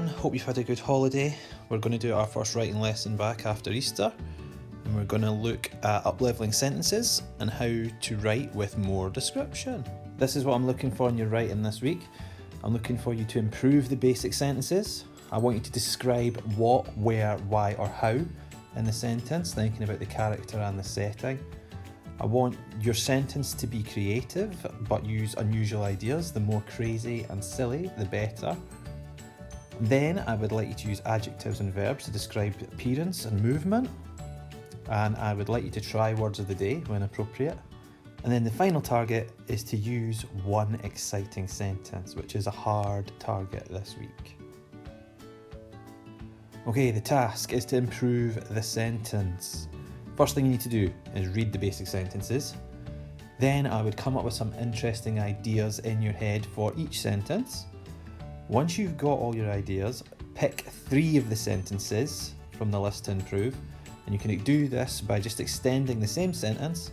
everyone, hope you've had a good holiday. We're going to do our first writing lesson back after Easter, and we're going to look at up-leveling sentences and how to write with more description. This is what I'm looking for in your writing this week. I'm looking for you to improve the basic sentences. I want you to describe what, where, why or how in the sentence, thinking about the character and the setting. I want your sentence to be creative, but use unusual ideas. The more crazy and silly, the better. Then I would like you to use adjectives and verbs to describe appearance and movement. And I would like you to try words of the day when appropriate. And then the final target is to use one exciting sentence, which is a hard target this week. Okay, the task is to improve the sentence. First thing you need to do is read the basic sentences. Then I would come up with some interesting ideas in your head for each sentence. Once you've got all your ideas, pick 3 of the sentences from the list to improve. And you can do this by just extending the same sentence,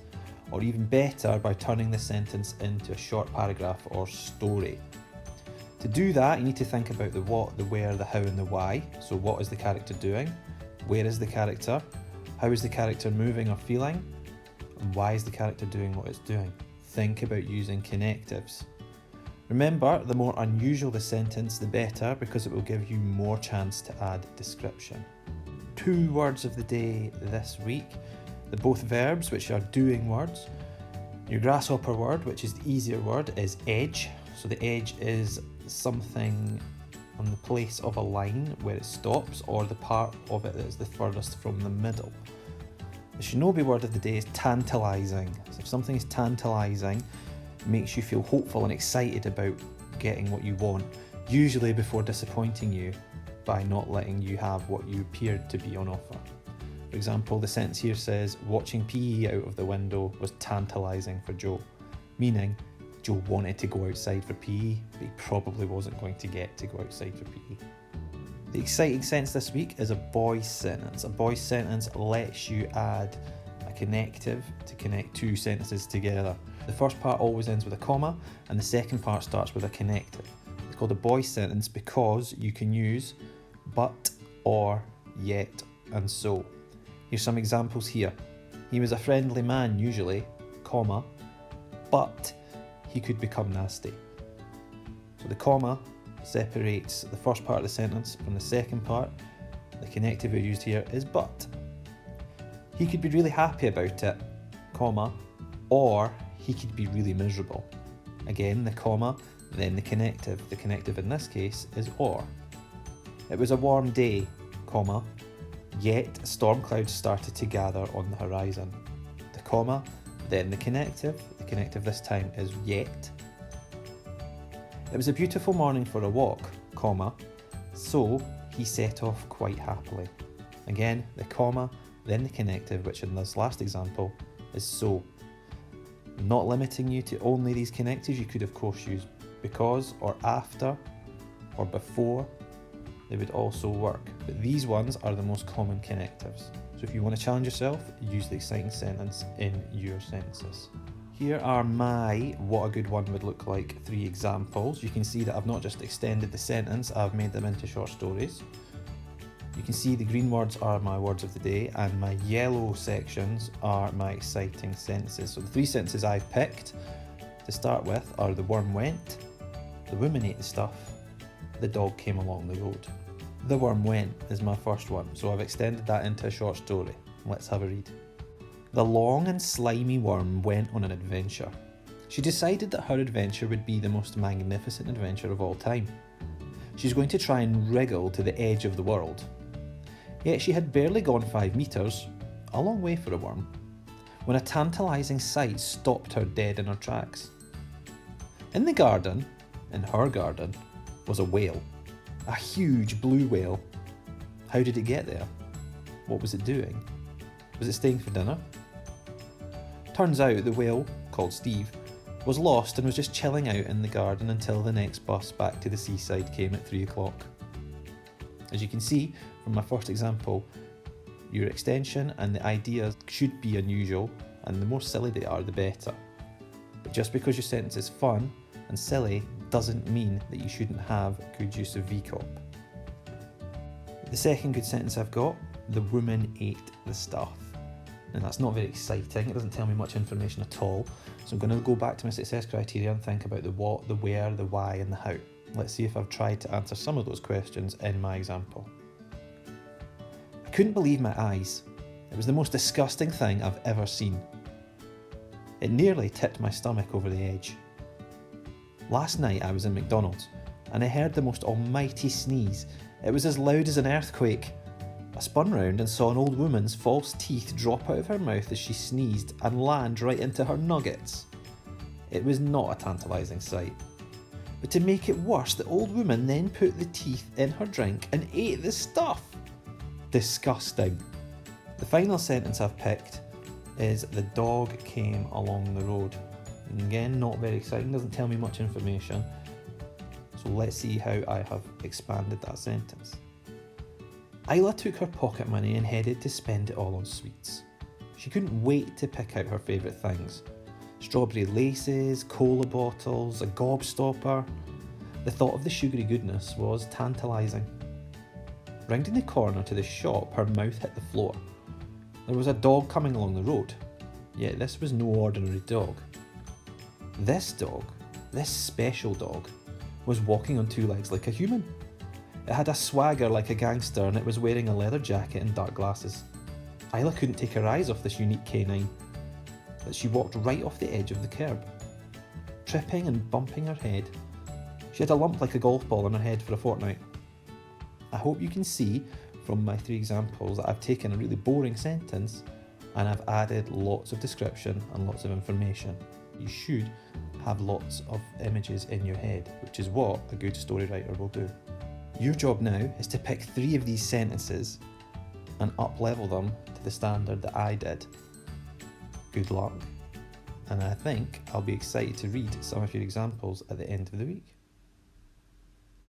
or even better, by turning the sentence into a short paragraph or story. To do that, you need to think about the what, the where, the how and the why. So what is the character doing? Where is the character? How is the character moving or feeling? And why is the character doing what it's doing? Think about using connectives. Remember, the more unusual the sentence, the better, because it will give you more chance to add description. 2 words of the day this week. They're both verbs, which are doing words. Your grasshopper word, which is the easier word, is edge. So the edge is something on the place of a line where it stops, or the part of it that is the furthest from the middle. The shinobi word of the day is tantalising. So if something is tantalising, it makes you feel hopeful and excited about getting what you want, usually before disappointing you by not letting you have what you appeared to be on offer. For example, the sentence here says, watching PE out of the window was tantalising for Joe, meaning Joe wanted to go outside for PE, but he probably wasn't going to get to go outside for PE. The exciting sentence this week is a voice sentence. A voice sentence lets you add a connective to connect 2 sentences together. The first part always ends with a comma, and the second part starts with a connective. It's called a voice sentence because you can use but, or, yet, and so. Here's some examples here. He was a friendly man usually, comma, but he could become nasty. So the comma separates the first part of the sentence from the second part. The connective we used here is but. He could be really happy about it, comma, or he could be really miserable. Again, the comma, then the connective. The connective in this case is or. It was a warm day, comma, yet storm clouds started to gather on the horizon. The comma, then the connective. The connective this time is yet. It was a beautiful morning for a walk, comma, so he set off quite happily. Again, the comma, then the connective, which in this last example is so. Not limiting you to only these connectives, you could of course use because or after or before. They would also work, but these ones are the most common connectives. So if you want to challenge yourself, use the exciting sentence in your sentences. Here are my what a good one would look like 3 examples. You can see that I've not just extended the sentence, I've made them into short stories. You can see the green words are my words of the day, and my yellow sections are my exciting sentences. So the 3 sentences I've picked to start with are the worm went, the woman ate the stuff, the dog came along the road. The worm went is my first one, so I've extended that into a short story. Let's have a read. The long and slimy worm went on an adventure. She decided that her adventure would be the most magnificent adventure of all time. She's going to try and wriggle to the edge of the world. Yet she had barely gone 5 metres, a long way for a worm, when a tantalising sight stopped her dead in her tracks. In the garden, in her garden, was a whale. A huge blue whale. How did it get there? What was it doing? Was it staying for dinner? Turns out the whale, called Steve, was lost and was just chilling out in the garden until the next bus back to the seaside came at 3 o'clock. As you can see from my first example, your extension and the ideas should be unusual, and the more silly they are, the better. But just because your sentence is fun and silly doesn't mean that you shouldn't have good use of VCOP. The second good sentence I've got, the woman ate the stuff. And that's not very exciting, it doesn't tell me much information at all. So I'm going to go back to my success criteria and think about the what, the where, the why and the how. Let's see if I've tried to answer some of those questions in my example. I couldn't believe my eyes. It was the most disgusting thing I've ever seen. It nearly tipped my stomach over the edge. Last night I was in McDonald's and I heard the most almighty sneeze. It was as loud as an earthquake. I spun round and saw an old woman's false teeth drop out of her mouth as she sneezed and land right into her nuggets. It was not a tantalising sight. But to make it worse, the old woman then put the teeth in her drink and ate the stuff. Disgusting. The final sentence I've picked is the dog came along the road. And again, not very exciting, doesn't tell me much information. So let's see how I have expanded that sentence. Isla took her pocket money and headed to spend it all on sweets. She couldn't wait to pick out her favourite things. Strawberry laces, cola bottles, a gobstopper. The thought of the sugary goodness was tantalising. Rounding the corner to the shop, her mouth hit the floor. There was a dog coming along the road, yet this was no ordinary dog. This dog, this special dog, was walking on two legs like a human. It had a swagger like a gangster and it was wearing a leather jacket and dark glasses. Isla couldn't take her eyes off this unique canine, but she walked right off the edge of the curb, tripping and bumping her head. She had a lump like a golf ball on her head for a fortnight. I hope you can see from my 3 examples that I've taken a really boring sentence and I've added lots of description and lots of information. You should have lots of images in your head, which is what a good story writer will do. Your job now is to pick 3 of these sentences and up-level them to the standard that I did. Good luck, and I think I'll be excited to read some of your examples at the end of the week.